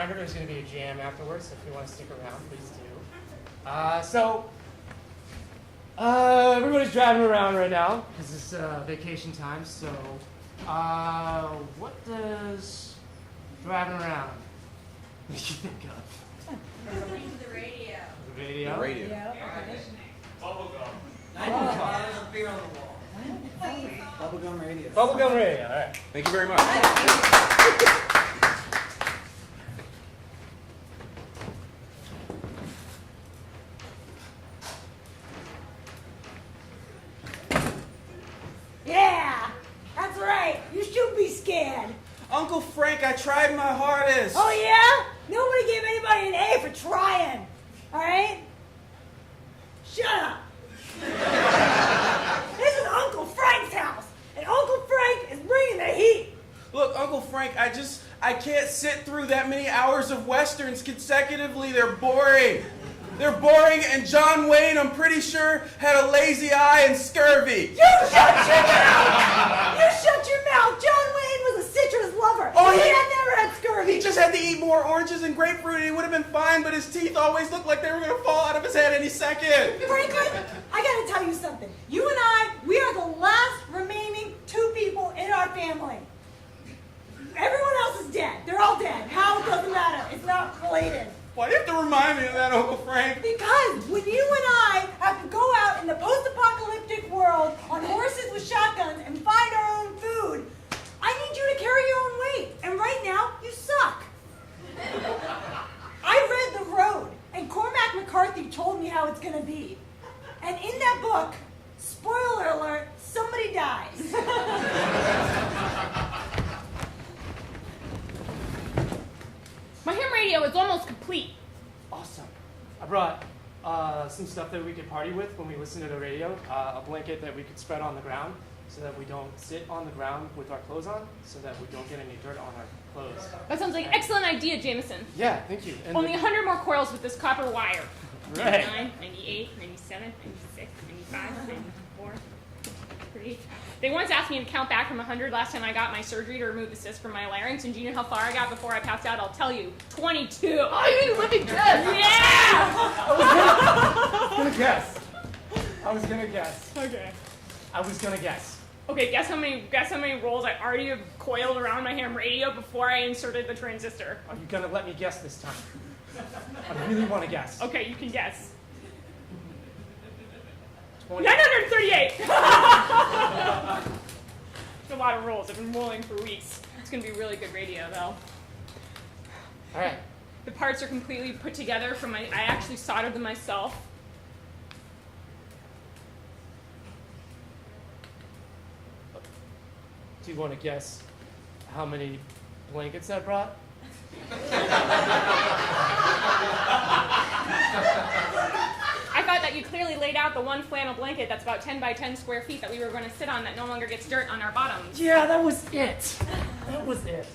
reminder, there's going to be a jam afterwards, so if you want to stick around, please do. Everybody's driving around right now, because it's vacation time, so what does driving around make you think of? The radio. The radio? The radio. Yeah. Bubblegum. There's a beer on the wall. Bubblegum radio. Bubblegum radio, all right. Thank you very much. Yeah, that's right. You should be scared. Uncle Frank, I tried my hardest. Oh yeah? Nobody gave anybody an A for trying. All right? Shut up. This is Uncle Frank's house, and Uncle Frank is bringing the heat. Look, Uncle Frank, I can't sit through that many hours of westerns consecutively. They're boring. They're boring, and John Wayne, I'm pretty sure, had a lazy eye and scurvy. You shut your mouth! You shut your mouth! John Wayne was a citrus lover. Oh, he he- had never had scurvy. He just had to eat more oranges and grapefruit, and he would have been fine, but his teeth always looked like they were going to fall out of his head any second. Franklin, I gotta tell you something. You and I, we are the last remaining two people in our family. Everyone else is dead. They're all dead. How? It doesn't matter. It's not related. Why do you have to remind me of that, Uncle Frank? Because when you and I have to go out in the post-apocalyptic world on horses with shotguns and find our own food, I need you to carry your own weight. And right now, you suck. I read The Road, and Cormac McCarthy told me how it's going to be. And in that book, spoiler alert, somebody dies. My ham radio is almost complete. Awesome. I brought some stuff that we could party with when we listen to the radio. A blanket that we could spread on the ground so that we don't sit on the ground with our clothes on, so that we don't get any dirt on our clothes. That sounds like an excellent idea, Jameson. Yeah, thank you. And Only 100 more coils with this copper wire. Right. 99, 98, 97, 96, 95, 94, 3. They once asked me to count back from 100 last time I got my surgery to remove the cyst from my larynx, and do you know how far I got before I passed out? I'll tell you, 22. Oh, you didn't let me guess! Yeah! I was gonna guess. Okay. I was gonna guess. Okay, guess how many rolls I already have coiled around my ham radio before I inserted the transistor. Are you gonna let me guess this time? I really want to guess. Okay, you can guess. 20. 938! It's a lot of rolls. I've been rolling for weeks. It's going to be really good radio, though. All right. The parts are completely put together from I actually soldered them myself. Do you want to guess how many blankets I brought? I thought that you clearly laid out the one flannel blanket that's about 10 by 10 square feet that we were going to sit on that no longer gets dirt on our bottoms. Yeah, that was it. That was it.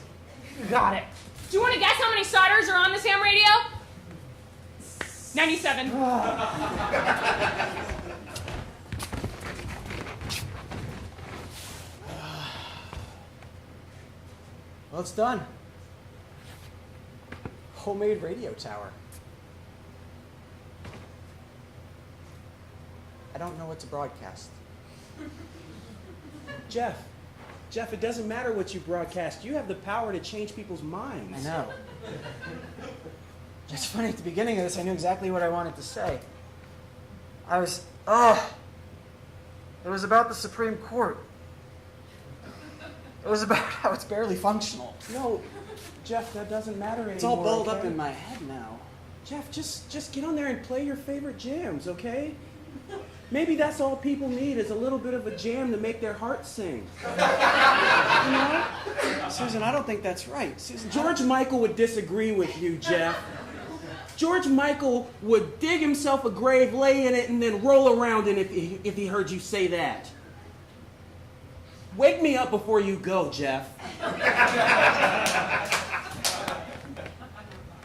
You got it. Do you want to guess how many solders are on this ham radio? 97. Well, it's done. Homemade radio tower. I don't know what to broadcast. Jeff, it doesn't matter what you broadcast. You have the power to change people's minds. I know. It's funny, at the beginning of this, I knew exactly what I wanted to say. It was about the Supreme Court. It was about how it's barely functional. No, Jeff, that doesn't matter anymore. It's all balled okay? up in my head now. Jeff, just get on there and play your favorite jams, okay? Maybe that's all people need is a little bit of a jam to make their hearts sing. You know? Susan, I don't think that's right. Susan, George Michael would disagree with you, Jeff. George Michael would dig himself a grave, lay in it, and then roll around in it if he heard you say that. Wake me up before you go, Jeff.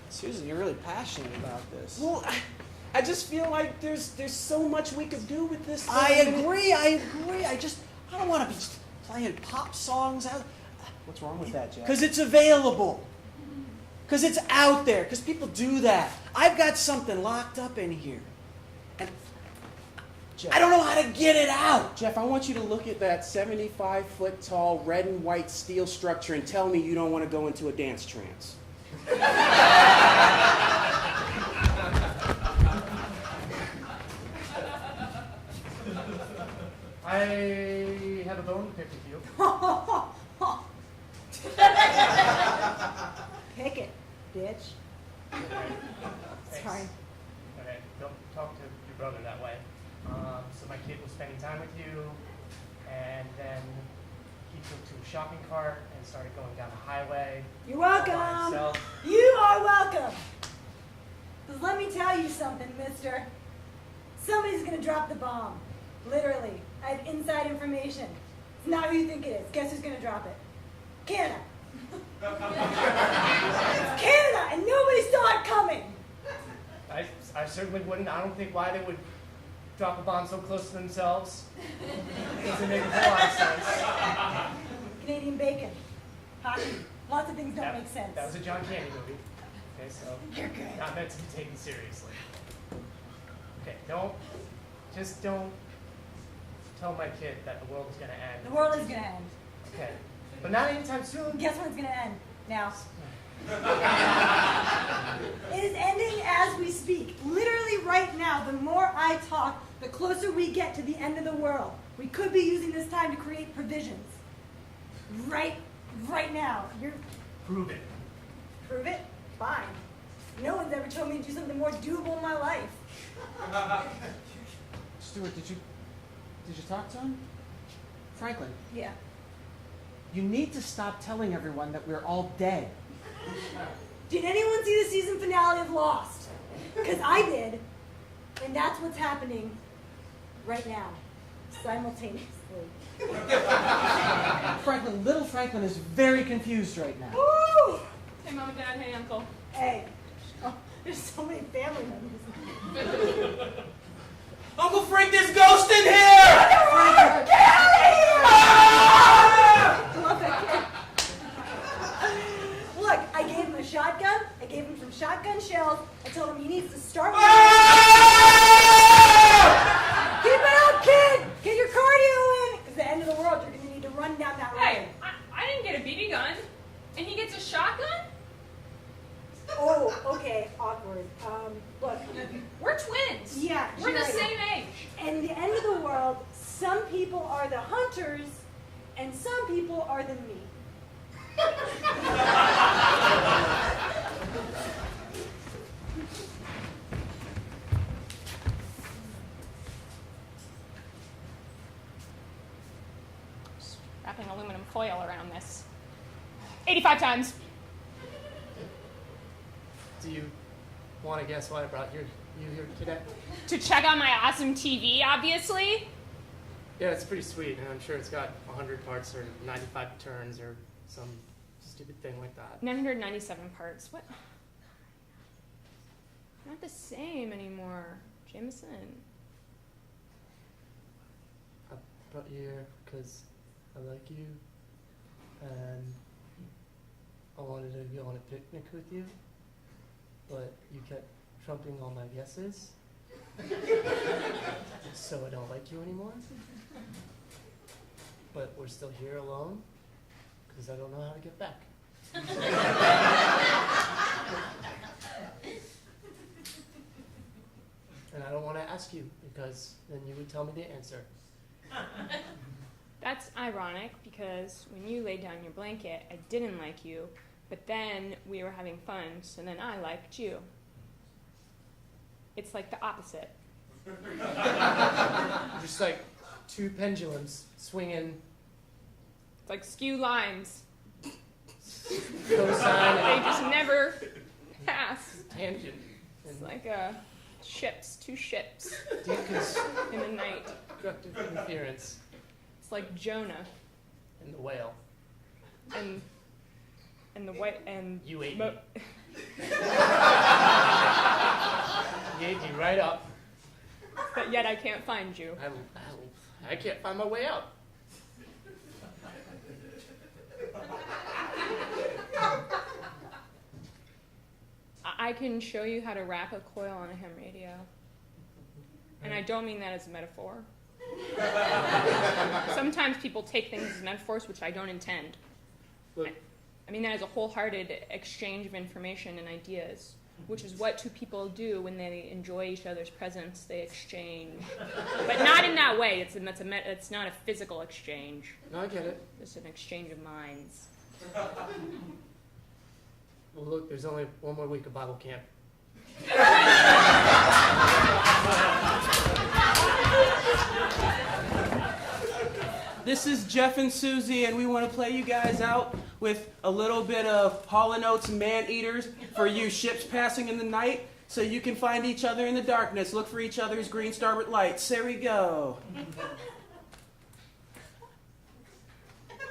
Susan, you're really passionate about this. Well, I just feel like there's so much we could do with this thing. I agree. I don't want to be playing pop songs. What's wrong with that, Jeff? Because it's available. Because it's out there. Because people do that. I've got something locked up in here. And Jeff, I don't know how to get it out. Jeff, I want you to look at that 75-foot tall red and white steel structure and tell me you don't want to go into a dance trance. I have a bone to pick with you. Pick it, bitch. Sorry. Okay, don't talk to your brother that way. So my kid was spending time with you, and then he took to a shopping cart and started going down the highway. You're by welcome. himself. You are welcome. Because let me tell you something, mister. Somebody's going to drop the bomb. Literally. I have inside information. It's not who you think it is. Guess who's going to drop it? Canada. It's Canada, and nobody saw it coming. I certainly wouldn't. I don't think why they would drop a bomb so close to themselves. Doesn't make a whole lot of sense. Canadian bacon. Hockey. Lots of things don't make sense. That was a John Candy movie. Okay, so You're good. not meant to be taken seriously. Okay, just don't tell my kid that the world is going to end. The world is going to end. Okay, but not anytime soon. Guess when it's going to end? Now. It is ending as we speak. Literally right now, the more I talk, the closer we get to the end of the world. We could be using this time to create provisions. Right now. You're Prove it. prove it? Fine. No one's ever told me to do something more doable in my life. Stuart, did you talk to him? Franklin, Yeah. you need to stop telling everyone that we're all dead. Did anyone see the season finale of Lost? Because I did. And that's what's happening right now. Simultaneously. Franklin, little Franklin is very confused right now. Woo! Hey, Mom and Dad. Hey, Uncle. Hey. Oh, there's so many family members. Uncle Frank, there's ghost in here! Get out of here! I love that kid. Look, I gave him a shotgun. I gave him some shotgun shells. I told him he needs to start with Keep it up, kid! Get your cardio in! Because the end of the world, you're going to need to run down that road. Hey, I didn't get a BB gun, and he gets a shotgun? Oh, okay, awkward. Look. We're twins. Yeah, We're you're the right. same age. In the end of the world, some people are the hunters, and some people are the me. Wrapping aluminum foil around this. 85 times. Do you want to guess why I brought you here today? To check out my awesome TV, obviously. Yeah, it's pretty sweet, and I'm sure it's got 100 parts or 95 turns or some stupid thing like that. 997 parts. What? Not the same anymore, Jameson. I brought you here because I like you, and I wanted to go on a picnic with you, but you kept trumping all my guesses, so I don't like you anymore. But we're still here alone, because I don't know how to get back. And I don't want to ask you, because then you would tell me the answer. That's ironic because when you laid down your blanket, I didn't like you, but then we were having fun, so then I liked you. It's like the opposite. Just like two pendulums swinging It's like skew lines. cosine They and just never pass. tangent. It's And like two ships in the night. destructive interference It's like Jonah in the whale. and the white and You ate Mo- me. You ate me right up. but yet I can't find you. I can't find my way out. I can show you how to wrap a coil on a ham radio. And I don't mean that as a metaphor. Sometimes people take things as metaphors, which I don't intend. Look, I mean that as a wholehearted exchange of information and ideas, which is what two people do when they enjoy each other's presence. They exchange. But not in that way. It's not a physical exchange. no, I get it. It's an exchange of minds. Well, look, there's only one more week of Bible camp. This is Jeff and Susie, and we want to play you guys out with a little bit of Hall & Oates Man-Eaters for you ships passing in the night, so you can find each other in the darkness. Look for each other's green starboard lights. There we go.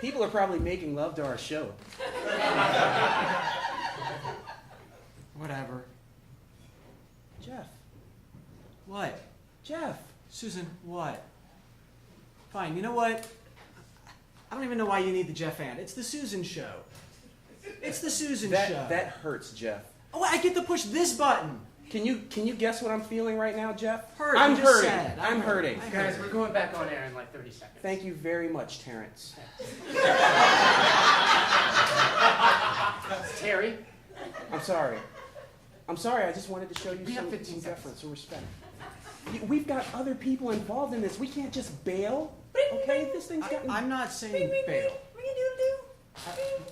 People are probably making love to our show. Whatever. Jeff. What? Jeff. Susan, what? Fine, you know what? I don't even know why you need the Jeff and. It's the Susan show. It's the Susan show. That hurts, Jeff. Oh, I get to push this button. Can you guess what I'm feeling right now, Jeff? Hurt, I'm you just hurting. said. I'm hurting. Guys, we're going back on air in like 30 seconds. Thank you very much, Terrence. Terry? I'm sorry. I just wanted to show you We have some 15 seconds. deference and respect. We've got other people involved in this. We can't just bail. Okay? This thing's gotten... I'm not saying fail.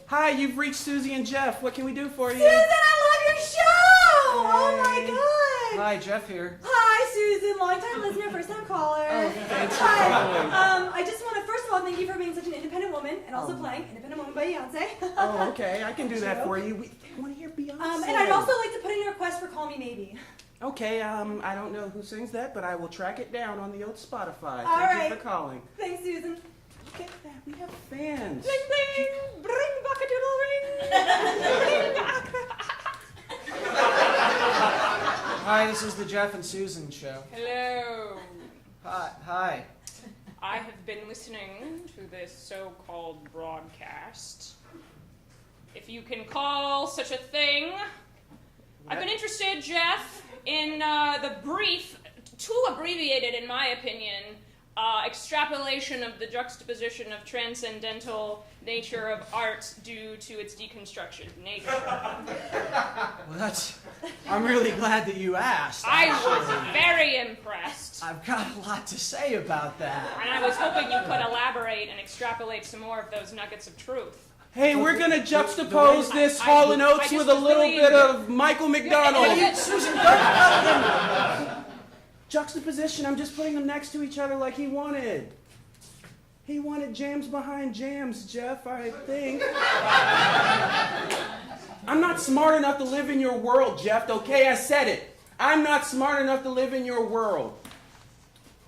Hi, you've reached Susie and Jeff. What can we do for you? Susan, I love your show! Oh my god! Hi, Jeff here. Hi, Susan, long-time listener, first-time caller. Oh, thanks for Hi. calling. I just want to, first of all, thank you for being such an independent woman and also playing Independent Woman by Beyonce. Oh, okay. I can do that for you. We want to hear Beyonce. And I'd also like to put in a request for Call Me Maybe. Okay, I don't know who sings that, but I will track it down on the old Spotify. All Thank right. you for calling. Thanks, Susan. Look at that. We have fans. Bling bling, bring buckadoodle ring. Hi, this is the Jeff and Susan show. Hello. Hi. I have been listening to this so-called broadcast, if you can call such a thing. I've been interested, Jeff, in the brief, too abbreviated in my opinion, extrapolation of the juxtaposition of transcendental nature of art due to its deconstruction nature. Well, I'm really glad that you asked. I was very impressed. I've got a lot to say about that. And I was hoping you could elaborate and extrapolate some more of those nuggets of truth. Hey, we're going to juxtapose this I Hall & just Oates with a was little really bit of Michael McDonald. Susan, don't tell him. Juxtaposition, I'm just putting them next to each other like he wanted. He wanted jams behind jams, Jeff, I think. I'm not smart enough to live in your world, Jeff, okay? I said it. I'm not smart enough to live in your world.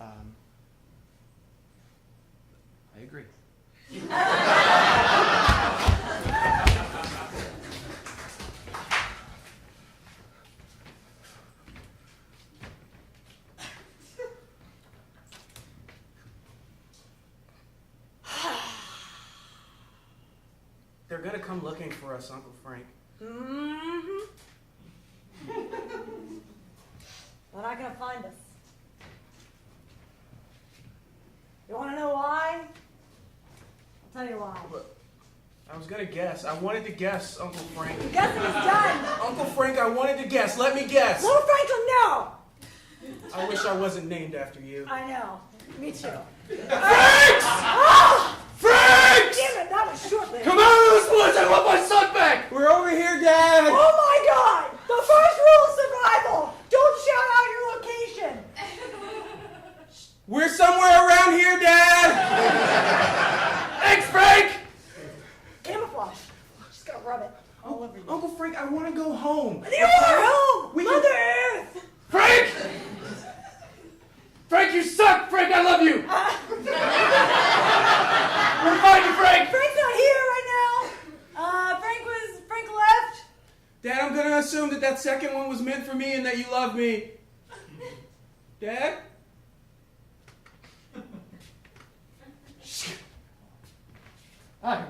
I agree. They're going to come looking for us, Uncle Frank. Mm-hmm. They're not gonna find us. You wanna know why? I'll tell you why. I was going to guess. I wanted to guess, Uncle Frank. The guessing is done. Uncle Frank, I wanted to guess. Let me guess. Little Franklin, no! I wish I wasn't named after you. I know. Me too. Franks! Oh! Franks! Damn it, that was short-lived. Come out of this woods! I want my son back! We're over here, Dad! Oh my god! The first rule of survival! Don't shout out your location! We're somewhere around here, Dad! Thanks, Frank! Camouflage. Just gotta rub it. All over you. Uncle Frank, I want to go home. You are home! We Mother can- Earth! Frank! Frank, you suck! Frank, I love you! We're find you, Frank! Frank's not here right now. Frank left. Dad, I'm going to assume that second one was meant for me and that you love me. Dad? Hi.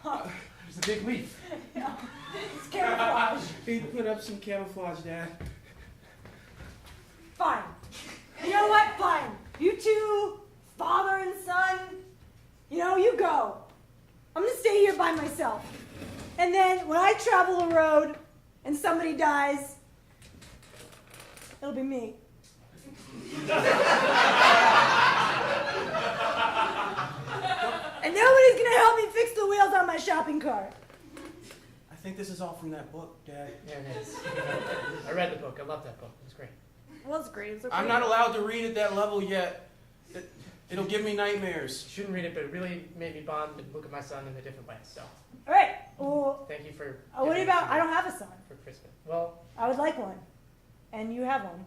There's a big leaf. It's camouflage. He put up some camouflage, Dad. Fine. You know what? Fine. You two, father and son, you go. I'm gonna stay here by myself. And then when I travel a road and somebody dies, it'll be me. And nobody's gonna help me fix the wheels on my shopping cart. I think this is all from that book, Dad. Yeah, it is. I read the book. I love that book. It was great. It was great. It was okay. I'm not allowed to read at that level yet. It'll give me You nightmares. shouldn't read it, but it really made me bond and look at my son in a different way. So All right. Well, thank you for. what giving about? it to I me don't have a son. for Christmas. Well, I would like one, and you have one.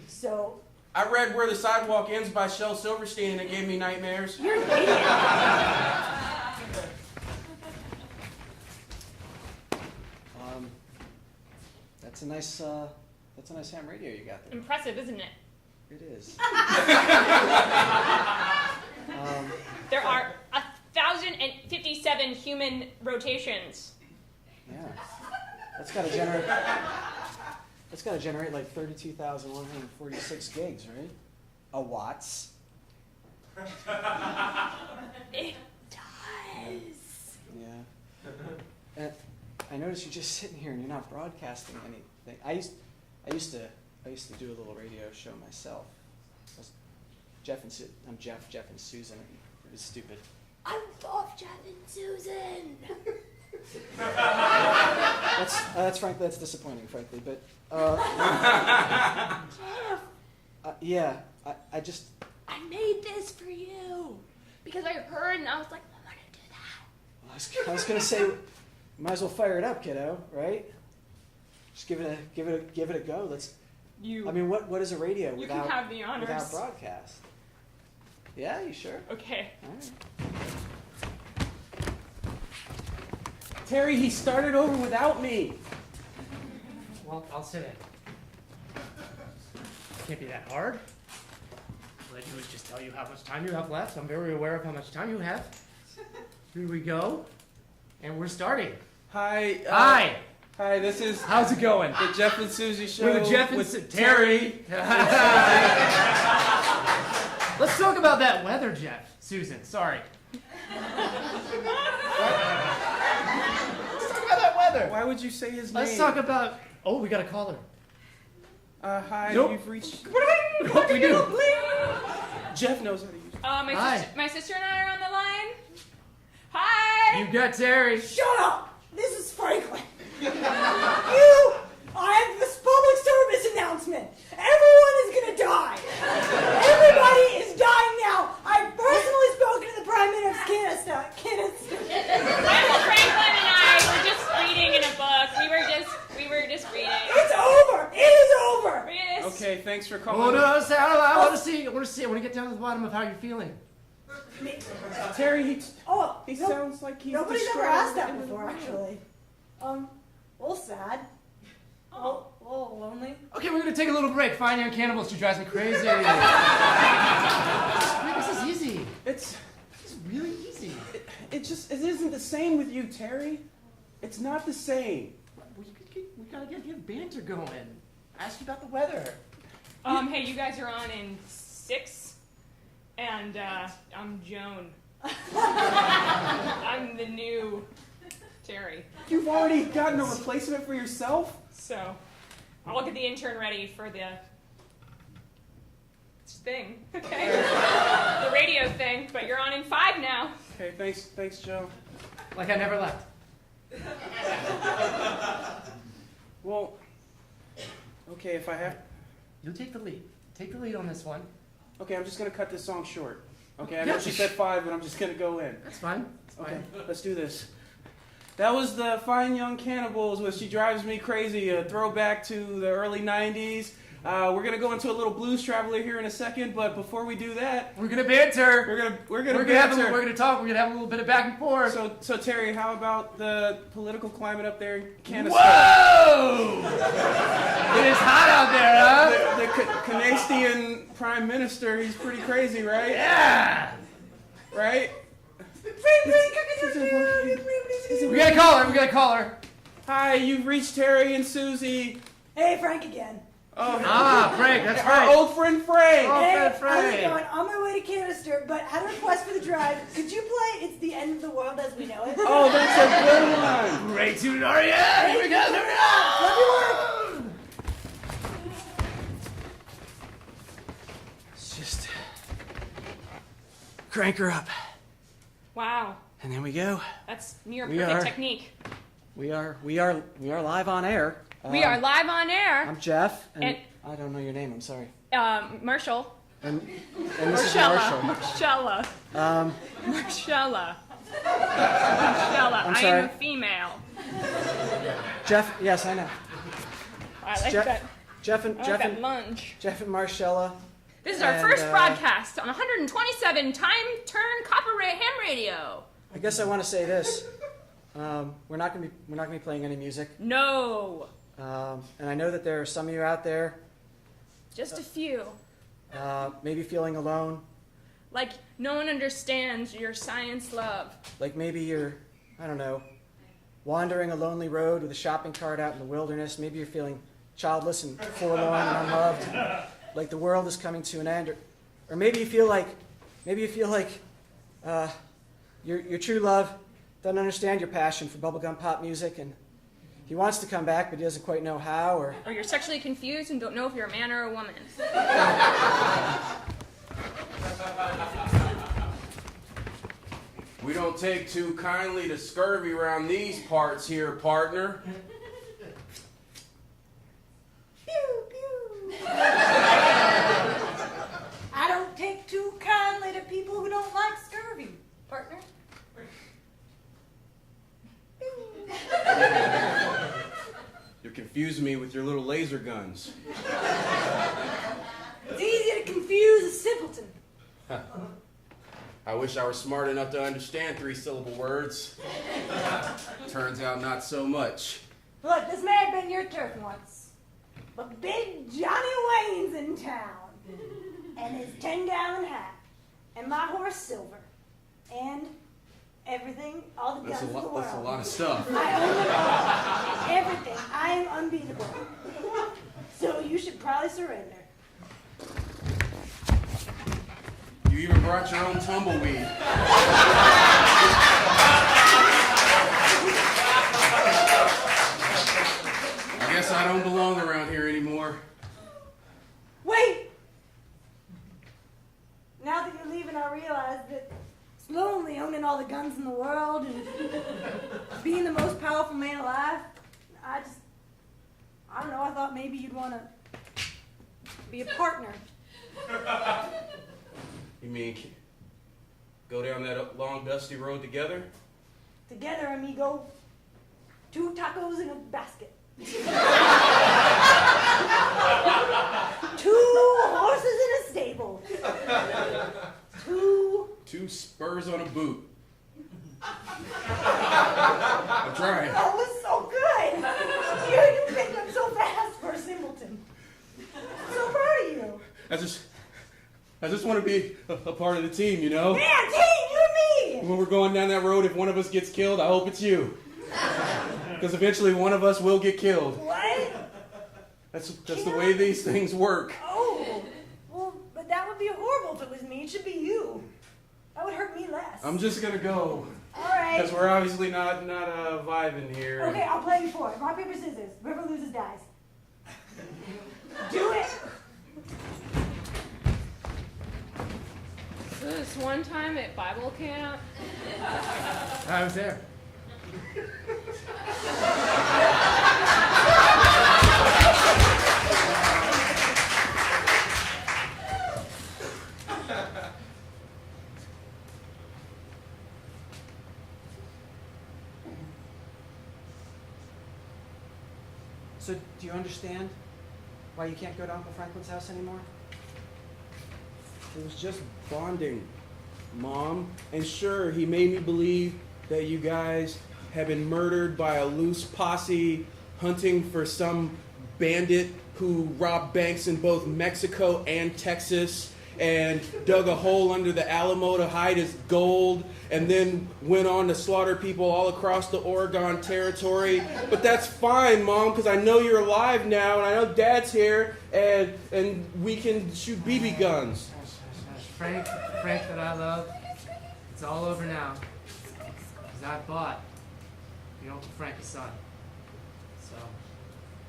So I read Where the Sidewalk Ends by Shel Silverstein, and it gave me nightmares. you're an idiot. That's a nice ham radio you got there. Impressive, isn't it? It is. There are 1,057 human rotations. Yeah. That's got to generate like 32,146 gigs, right? A watts. It does. Yeah. And I noticed you're just sitting here and you're not broadcasting anything. I used to do a little radio show myself. I'm Jeff and Susan. It was stupid. I love Jeff and Susan. That's disappointing, frankly. But Jeff, I made this for you because I heard and I was like, I'm gonna do that. I was gonna say, might as well fire it up, kiddo. Right? Just give it a go. What is a radio You without can have the honors. without broadcast? Yeah, you sure? Okay. All right. Terry, he started over without me. well, I'll sit in. Can't be that hard. All I do is just tell you how much time you have left. I'm very aware of how much time you have. Here we go, and we're starting. Hi. Hi. Hi, this is How's it going? the Jeff and Susie show. We're the Jeff and with Terry. Let's talk about that weather, Jeff. Susan, sorry. Let's talk about that weather. Why would you say his Let's name? talk about. Oh, we got a caller. Hi, Nope. you've reached. What we do? Jeff knows how to use it. Hi. My sister and I are on the line. Hi. You got Terry. shut up. This is Franklin. I have this public service announcement. Everyone is gonna die. Everybody is dying now. I've personally spoken to the Prime Minister's canister. Michael Franklin and I were just reading in a book. We were just reading. It's over. It is over. Yes. Okay, thanks for Oh, calling. no, I want to see. I want to get down to the bottom of how you're feeling. Terry, he No- sounds like he's Nobody's ever destroyed asked that the- before, actually. A little sad. A little lonely. Okay, we're gonna take a little break. Fine Young Cannibals, she drives me crazy. This is easy. It's Really easy. it isn't the same with you, Terry. It's not the same. We gotta get banter going. Ask you about the weather. Hey, you guys are on in 6, and I'm Joan. I'm the new Terry. You've already gotten a replacement for yourself? So, I'll get the intern ready for the thing, okay? The radio thing, but you're on in 5 now. Okay, thanks, Joe. Like I never left. Well, okay, if I have... You take the lead. Take the lead on this one. Okay, I'm just going to cut this song short. Okay, I know she said 5, but I'm just going to go in. That's fine. That's Okay, fine. let's do this. That was the Fine Young Cannibals with She Drives Me Crazy, a throwback to the early 90s. We're going to go into a little blues traveler here in a second, but before we do that, We're gonna banter. we're gonna banter. We're gonna talk. We're gonna have a little bit of back and forth. So Terry, how about the political climate up there in Canada? Whoa! It is hot out there, huh? The Canadian Prime Minister, he's pretty crazy, right? Yeah. Right? We got a caller. Hi, you've reached Terry and Susie. Hey, Frank again. Oh, Ah, Frank, that's our right. old friend Frank. Oh, Hey, that's how's it right. going? On my way to Canister, but had a request for the drive. Could you play It's the End of the World as We Know It? Oh, that's a good one. Great tune, Aria. Here we go. Here we go. Love your work. It's just crank her up, Wow, and then we go. that's near We perfect are- technique. We are live on air. We are live on air. I'm Jeff, and And- I don't know your name. I'm sorry. Marshall. And this is Marshalla. Marshall. Marshalla. Marshalla. Marshalla. I'm I sorry. am a female. Jeff. Yes, I know. I like Jeff- that. Jeff and I like Jeff that and lunge. Jeff and Marshalla. This is our And, first broadcast on 127 time turn copper ham radio. I guess I want to say this. We're not gonna be playing any music. No, And I know that there are some of you out there, just a few. maybe feeling alone. Like no one understands your science love. Like maybe you're, I don't know, wandering a lonely road with a shopping cart out in the wilderness. Maybe you're feeling childless and forlorn and unloved. Like the world is coming to an end. Or maybe you feel like your true love doesn't understand your passion for bubblegum pop music, and he wants to come back, but he doesn't quite know how. Or Or you're sexually confused and don't know if you're a man or a woman. We don't take too kindly to scurvy around these parts here, partner. Pew, pew. I don't take too kindly to people who don't like scurvy, partner. Pew. You're confusing me with your little laser guns. It's easy to confuse a simpleton. I wish I were smart enough to understand 3-syllable words. Turns out not so much. Look, this may have been your turf once, but big Johnny Wayne's in town, and his 10-gallon hat, and my horse Silver, and everything, all the guns in the world. That's a lot of stuff. I own them all. Everything. I am unbeatable. So you should probably surrender. You even brought your own tumbleweed. I guess I don't belong around here anymore. Wait! Now that you're leaving, I realize that it's lonely owning all the guns in the world and being the most powerful man alive. I don't know, I thought maybe you'd want to be a partner. You mean go down that long, dusty road together? Together, amigo. 2 tacos in a basket. 2 horses in a stable. 2 spurs on a boot. I'm trying. That was so good. You picked up so fast for a simpleton. I'm so proud of you. I just want to be a part of the team, you know? Man, team, you and me. When we're going down that road, if one of us gets killed, I hope it's you. Because eventually one of us will get killed. What? That's the way these things work. Oh, well, but that would be horrible if it was me. It should be you. That would hurt me less. I'm just gonna go. All right. Because we're obviously not vibing here. Okay, I'll play you for it. Rock, paper, scissors. Whoever loses dies. Do it. So this one time at Bible camp, I was there. So, do you understand why you can't go to Uncle Franklin's house anymore? It was just bonding, Mom. And sure, he made me believe that you guys had been murdered by a loose posse hunting for some bandit who robbed banks in both Mexico and Texas. and dug a hole under the Alamo to hide his gold, and then went on to slaughter people all across the Oregon Territory. But that's fine, Mom, because I know you're alive now, and I know Dad's here, and we can shoot BB guns. Frank that I love, it's all over now. Because I bought your Uncle Frank's son. So,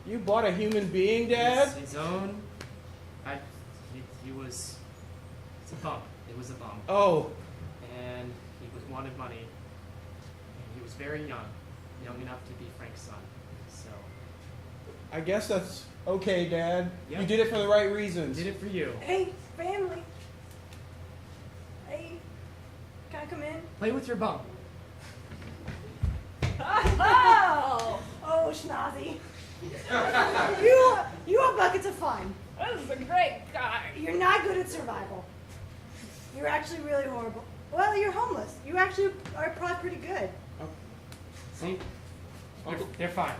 You bought a human being, Dad? His own. He was. It's a bum. It was a bum. Oh, And he wanted money. And he was very young enough to be Frank's son. So I guess that's okay, Dad. Yeah. You did it for the right reasons. did it for you. Hey, family. Hey, can I come in? play with your bum. Oh, Schnozzy. You are buckets of fun. This is a great guy. You're not good at survival. You're actually really horrible. Well, you're homeless. You actually are probably pretty good. See? Uncle- They're fine.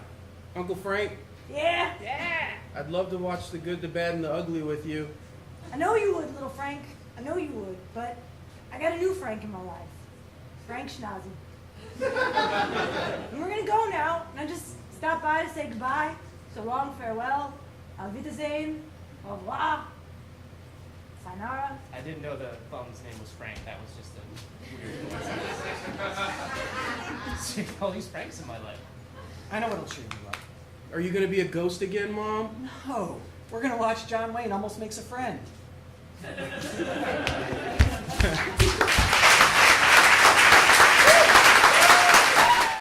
Uncle Frank, Yeah, Yeah. I'd love to watch The Good, the Bad, and the Ugly with you. I know you would, little Frank. I know you would, but I got a new Frank in my life. Frank Schnozzy. And we're gonna go now, and I just stopped by to say goodbye. So long, farewell, auf Wiedersehen, au revoir, sayonara. I didn't know the bum's name was Frank. That was just a weird coincidence. All these Franks in my life. I know what'll cheer you up. Are you going to be a ghost again, Mom? No, we're gonna watch John Wayne Almost Makes a Friend.